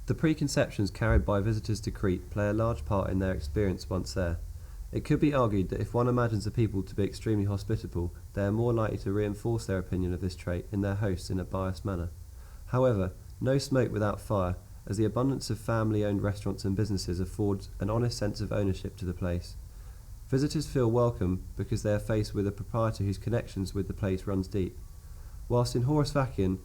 The preconceptions carried by visitors to Crete play a large part in their experience once there. It could be argued that if one imagines the people to be extremely hospitable, they are more likely to reinforce their opinion of this trait in their hosts in a biased manner. However, no smoke without fire, as the abundance of family-owned restaurants and businesses affords an honest sense of ownership to the place. Visitors feel welcome because they are faced with a proprietor whose connections with the place runs deep. Whilst in Sfakion,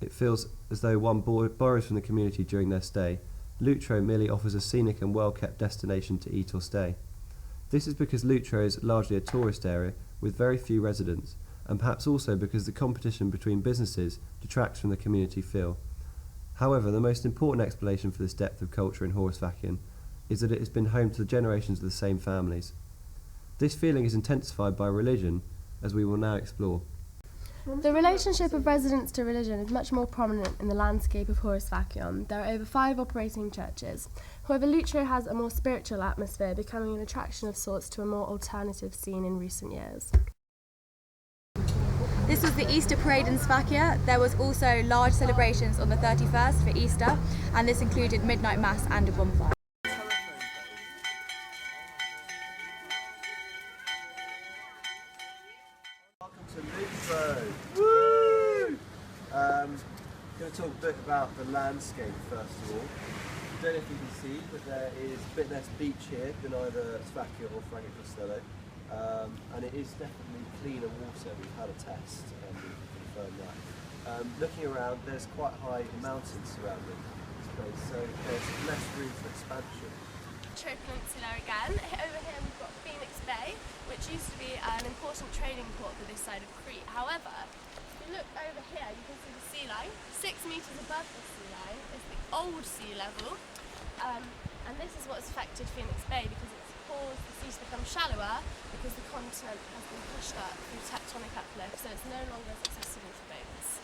it feels as though one borrows from the community during their stay, Lutro merely offers a scenic and well-kept destination to eat or stay. This is because Lutro is largely a tourist area with very few residents, and perhaps also because the competition between businesses detracts from the community feel. However, the most important explanation for this depth of culture in Sfakion is that it has been home to the generations of the same families. This feeling is intensified by religion, as we will now explore. The relationship of residents to religion is much more prominent in the landscape of Sfakion. There are over 5 operating churches. However, Lutro has a more spiritual atmosphere, becoming an attraction of sorts to a more alternative scene in recent years. This was the Easter parade in Sfakia. There was also large celebrations on the 31st for Easter, and this included midnight mass and a bonfire. Welcome to Lutro. Woo! I'm going to talk a bit about the landscape first of all. I don't know if you can see, but there is a bit less beach here than either Sfakia or Franco Costello. And it is definitely cleaner water. We've had a test and we've confirmed that. Looking around, there's quite high mountains surrounding this place, so there's less room for expansion. Chora Peninsula again. Over here we've got Phoenix Bay, which used to be an important trading port for this side of Crete. However, if you look over here, you can see the sea line. 6 metres above the sea line is the old sea level, and this is what's affected Phoenix Bay because it's caused the sea to become shallower because the continent has been pushed up through tectonic uplift, so it's no longer as accessible for boats.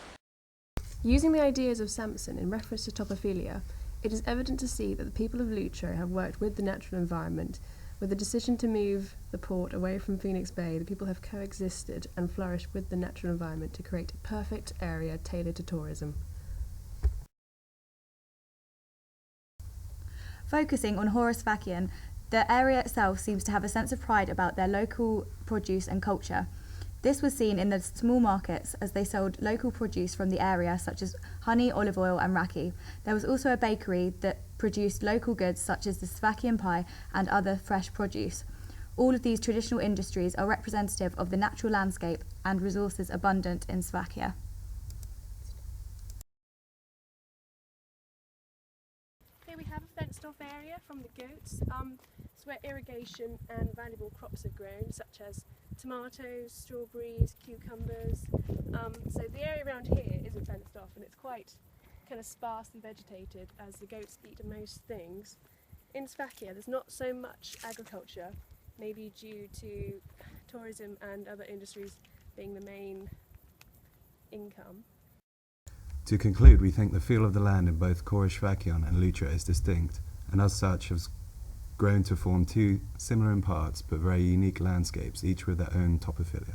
Using the ideas of Samson in reference to Topophilia, it is evident to see that the people of Lutro have worked with the natural environment. With the decision to move the port away from Phoenix Bay, the people have coexisted and flourished with the natural environment to create a perfect area tailored to tourism. Focusing on Sfakion, the area itself seems to have a sense of pride about their local produce and culture. This was seen in the small markets as they sold local produce from the area such as honey, olive oil and raki. There was also a bakery that produced local goods such as the Sfakion pie and other fresh produce. All of these traditional industries are representative of the natural landscape and resources abundant in Sfakia. Here we have a fenced off area from the goats. It's where irrigation and valuable crops are grown, such as tomatoes, strawberries, cucumbers. So the area around here isn't fenced off and it's quite kind of sparsely vegetated as the goats eat most things. In Sfakia there's not so much agriculture, maybe due to tourism and other industries being the main income. To conclude, we think the feel of the land in both Sfakion and Lutro is distinct, and as such has grown to form 2 similar in parts but very unique landscapes, each with their own topophilia.